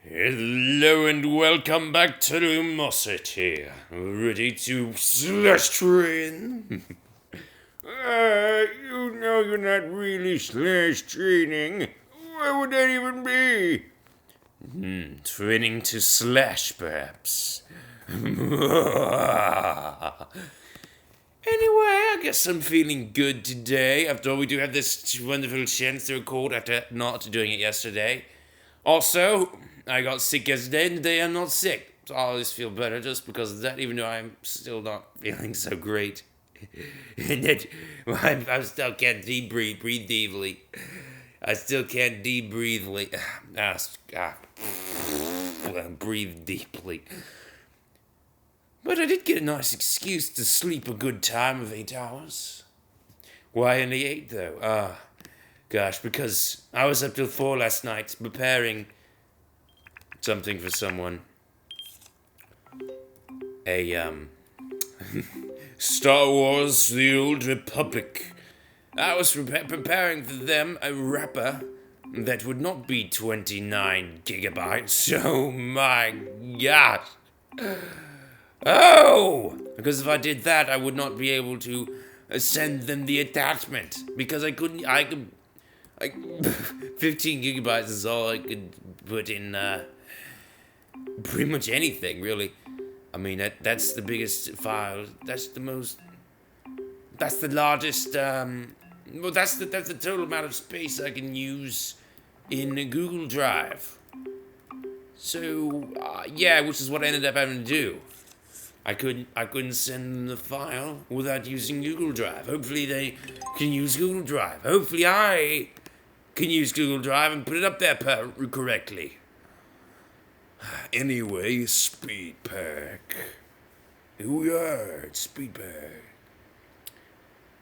Hello and welcome back to Lumosity. Ready to slash train? You know you're not really slash training. What would that even be? Training to slash, perhaps. Anyway, I guess I'm feeling good today. After all, we do have this wonderful chance to record after not doing it yesterday. Also, I got sick yesterday, and today I'm not sick. So I always feel better just because of that, even though I'm still not feeling so great. And that I still can't breathe deeply. I still can't breathe deeply. But I did get a nice excuse to sleep a good time of 8 hours. Why only 8 though? Gosh, because I was up till 4 last night preparing something for someone. A, Star Wars The Old Republic. I was preparing for them a wrapper that would not be 29 gigabytes. Oh my gosh. Oh! Because if I did that, I would not be able to send them the attachment. Because I could 15 gigabytes is all I could put in, pretty much anything, really. I mean, that's the biggest file. That's the largest, that's the total amount of space I can use in Google Drive. So, yeah, which is what I ended up having to do. I couldn't send them the file without using Google Drive. Hopefully they can use Google Drive. Hopefully I can use Google Drive and put it up there correctly. Anyway, Speed Pack. Here we are at Speed Pack.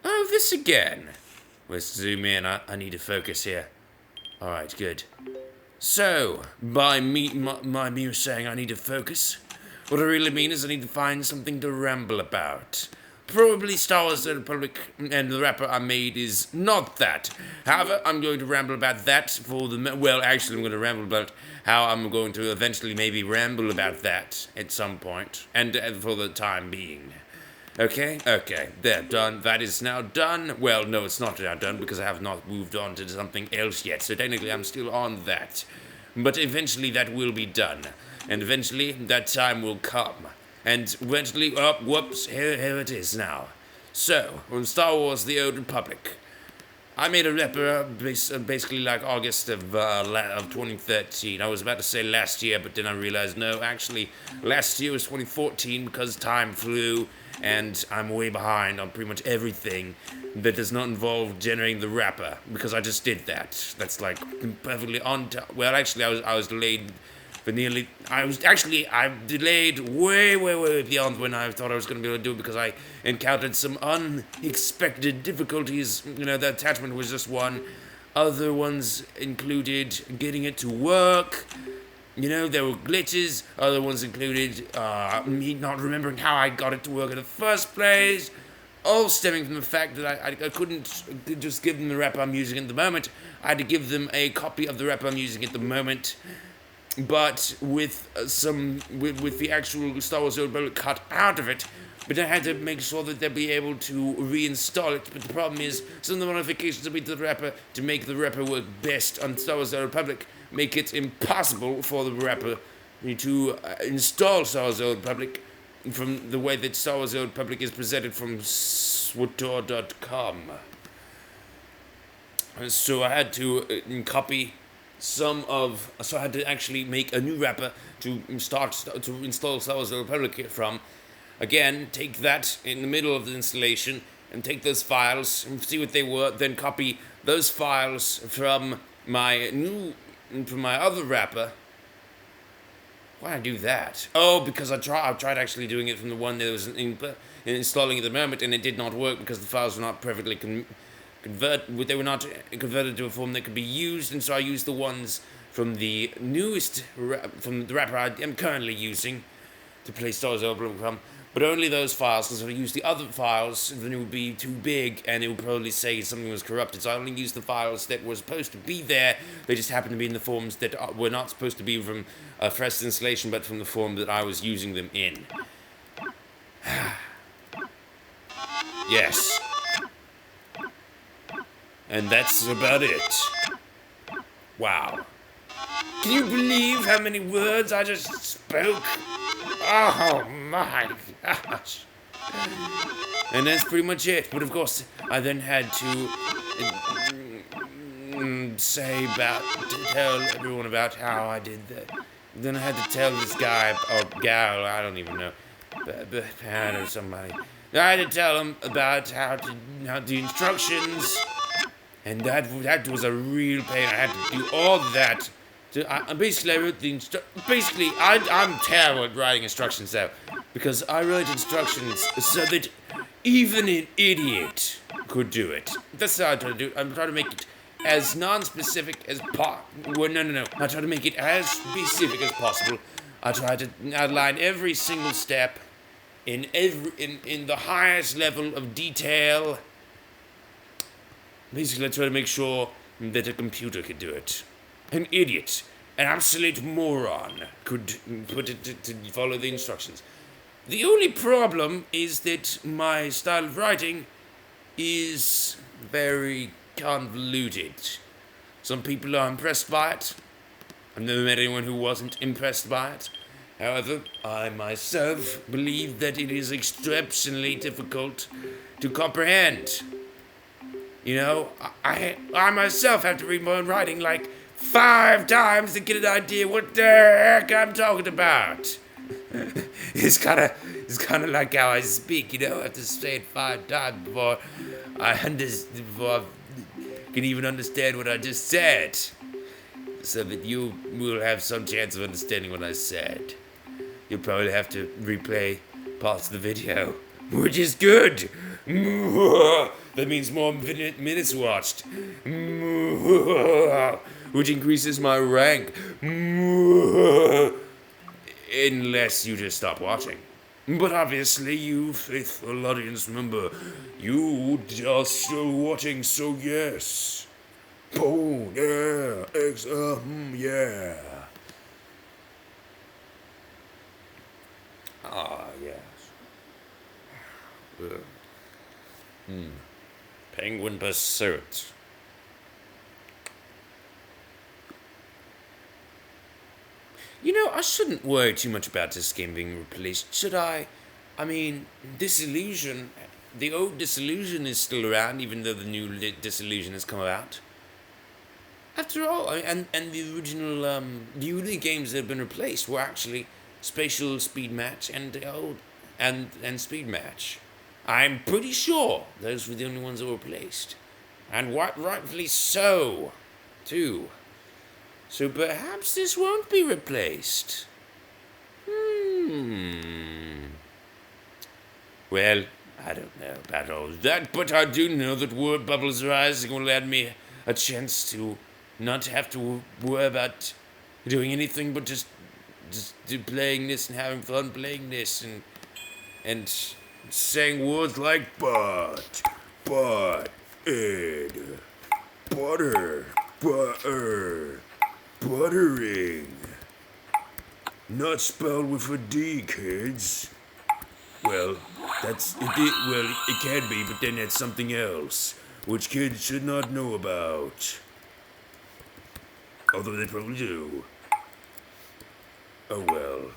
Oh, this again. Let's zoom in. I need to focus here. Alright, good. So, by me saying I need to focus, what I really mean is I need to find something to ramble about. Probably Star Wars The Republic, and the wrapper I made is not that. However, I'm going to ramble about that for the... Well, actually, I'm going to ramble about how I'm going to eventually maybe ramble about that at some point, and for the time being. Okay? Okay, there, done. That is now done. Well, no, it's not now done because I have not moved on to something else yet, so technically I'm still on that. But eventually that will be done. And eventually, that time will come. And eventually, whoops, here it is now. So, from Star Wars The Old Republic, I made a wrapper basically like August of 2013. I was about to say last year, but then I realized, no, actually, last year was 2014 because time flew, and I'm way behind on pretty much everything that does not involve generating the wrapper, because I just did that. That's like perfectly on time. Well, actually, I was delayed for nearly... I'm delayed way beyond when I thought I was going to be able to do it, because I encountered some unexpected difficulties. You know, the attachment was just one. Other ones included getting it to work. You know, there were glitches. Other ones included me not remembering how I got it to work in the first place. All stemming from the fact that I couldn't just give them the wrapper I'm using at the moment. I had to give them a copy of the wrapper I'm using at the moment, but with with the actual Star Wars Old Republic cut out of it. But I had to make sure that they'll be able to reinstall it. But the problem is, some of the modifications that we did to the wrapper to make the wrapper work best on Star Wars Old Republic make it impossible for the wrapper to install Star Wars Old Republic from the way that Star Wars Old Republic is presented from swotor.com. So I had to copy so I had to actually make a new wrapper to install Star Wars The Republic from. Again, take that in the middle of the installation and take those files and see what they were, then copy those files from my other wrapper. Why did I do that? Oh, because I tried actually doing it from the one that was installing at the moment, and it did not work because the files were not perfectly they were not converted to a form that could be used, and so I used the ones from the newest, from the wrapper I am currently using to play Star Wars Overblown from. but only those files, because if I use the other files, then it would be too big, and it would probably say something was corrupted. So I only use the files that were supposed to be there. They just happen to be in the forms that were not supposed to be from a fresh installation, but from the form that I was using them in. Yes. And that's about it. Wow. Can you believe how many words I just spoke? Oh my gosh. And that's pretty much it. But of course, I then had to tell everyone about how I did that. Then I had to tell this guy, or gal, I don't even know, but I know somebody. I had to tell him about how the instructions, and that was a real pain. I had to do all that. Basically, I wrote the I'm terrible at writing instructions though, because I wrote instructions so that even an idiot could do it. That's how I try to do it. I'm trying to make it as non-specific as possible. No. I try to make it as specific as possible. I try to outline every single step in the highest level of detail. Basically, I try to make sure that a computer could do it. An idiot, an absolute moron, could put it to follow the instructions. The only problem is that my style of writing is very convoluted. Some people are impressed by it. I've never met anyone who wasn't impressed by it. However, I myself believe that it is exceptionally difficult to comprehend. You know, I myself have to read my own writing like 5 times to get an idea what the heck I'm talking about. It's kind of like how I speak, you know. I have to say it 5 times before I can even understand what I just said, so that you will have some chance of understanding what I said. You'll probably have to replay parts of the video, which is good. That means more minutes watched, which increases my rank, unless you just stop watching. But obviously, you faithful audience member, you are still watching, so yes. Boom, yeah, yeah. Ah, yes. Penguin Pursuit. You know, I shouldn't worry too much about this game being replaced, should I? I mean, Disillusion, the old Disillusion is still around, even though the new Disillusion has come out. After all, and the original, the only games that have been replaced were actually Spatial Speed Match and Speed Match. I'm pretty sure those were the only ones that were replaced. And rightfully so, too. So perhaps this won't be replaced. Well, I don't know about all that, but I do know that word bubbles rising will add me a chance to not have to worry about doing anything but just playing this and having fun playing this and saying words like butt, ed, butter, buttering. Not spelled with a D, kids. Well, it can be, but then that's something else, which kids should not know about. Although they probably do. Oh well.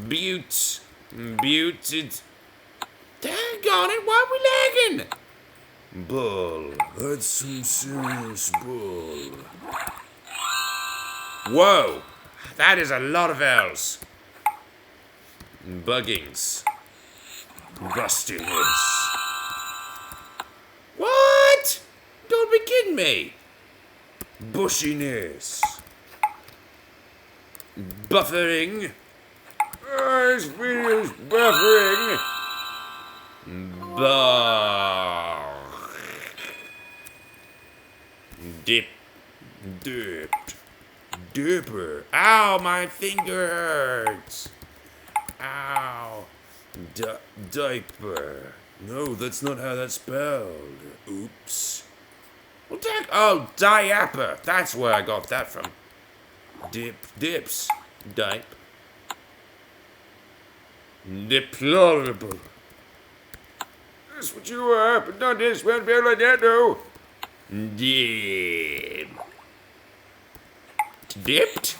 Butte, it's... Daggone it, why are we lagging? Bull, that's some serious bull. Whoa, that is a lot of L's. Buggings. Rustiness. What? Don't be kidding me. Bushiness. Buffering. This video's buffering. Dipper. Ow, my finger hurts. Ow. Diaper. No, that's not how that's spelled. Oops. Well, oh, diaper. That's where I got that from. Dips. Dipe. Deplorable. That's what you are, but not this one, be like that, though. Dipped?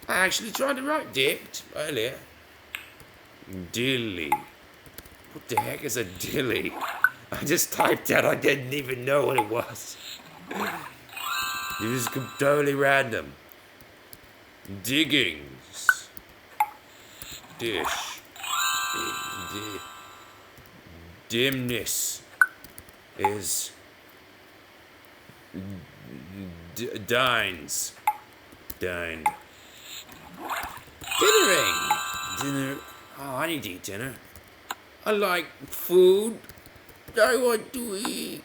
I actually tried to write dipped earlier. Dilly. What the heck is a dilly? I just typed that, I didn't even know what it was. It was totally random. Diggings. Dish. Dimness is dines. Dined. Dinnering. Dinner. Oh, I need to eat dinner. I like food. I want to eat.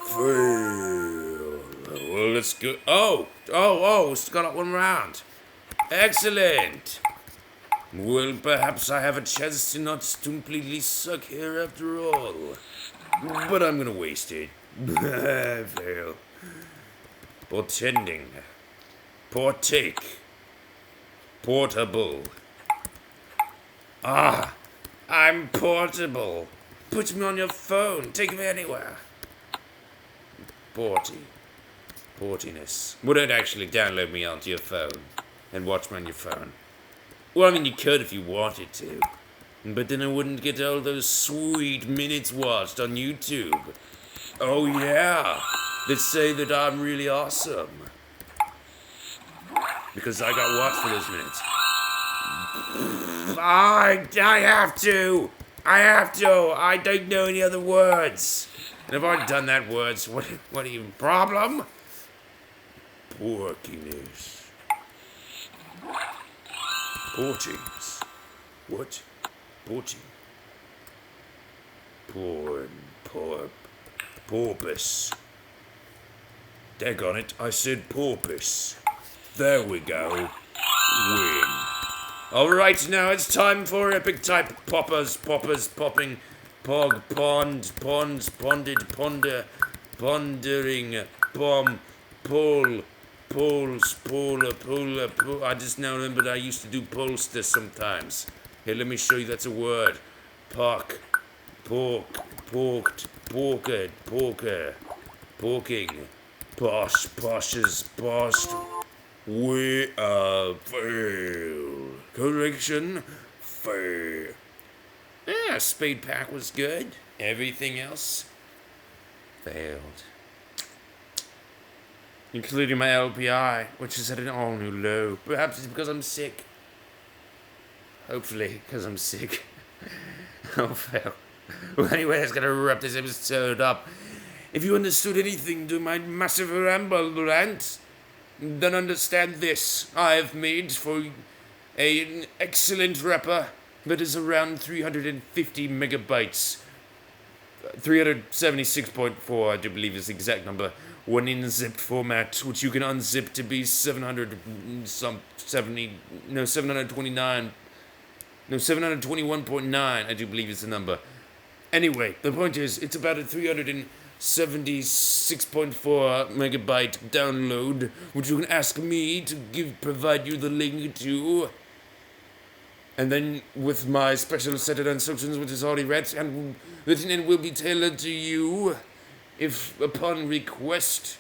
Fail. Well, let's go. Oh, it's got one round. Excellent. Well, perhaps I have a chance to not completely suck here after all. But I'm gonna waste it. Fail. Portending. Partake. Portable. Ah, I'm portable. Put me on your phone. Take me anywhere. Portiness. Wouldn't actually download me onto your phone and watch me on your phone. Well, I mean, you could if you wanted to. But then I wouldn't get all those sweet minutes watched on YouTube. Oh, yeah. Let's say that I'm really awesome. Because I got watched for those minutes. I have to. I don't know any other words. And if I've done that words, what are you, problem? Porkiness. Portings. What? Porting. Porpoise. Daggone it, I said porpoise. There we go. Win. Alright, now it's time for epic type popping, ponds, ponded, ponder, pondering, pool. I just now remembered I used to do polster sometimes. Here, let me show you that's a word. Porking, post. We fail. Correction, fail. Yeah, speed pack was good. Everything else failed. Including my LPI, which is at an all-new low. Perhaps it's because I'm sick. Hopefully, because I'm sick. Oh, fail. Well, anyway, that's gonna wrap this episode up. If you understood anything to my massive rant, then understand this. I have made for an excellent rapper that is around 350 megabytes. 376.4, I do believe is the exact number. One in zipped format, which you can unzip to be 721.9, I do believe is the number. Anyway, the point is, it's about a 376.4 megabyte download, which you can ask me to provide you the link to. And then with my special set of instructions, which is already written and will be tailored to you, if upon request,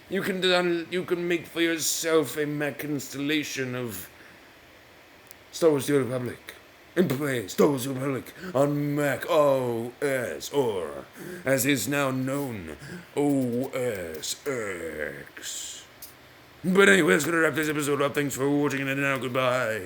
you can make for yourself a Mac installation of Star Wars: The Old Republic. And play Star Wars: The Old Republic on Mac OS, or as is now known, OS X. But anyway, that's gonna wrap this episode up. Thanks for watching, and now goodbye.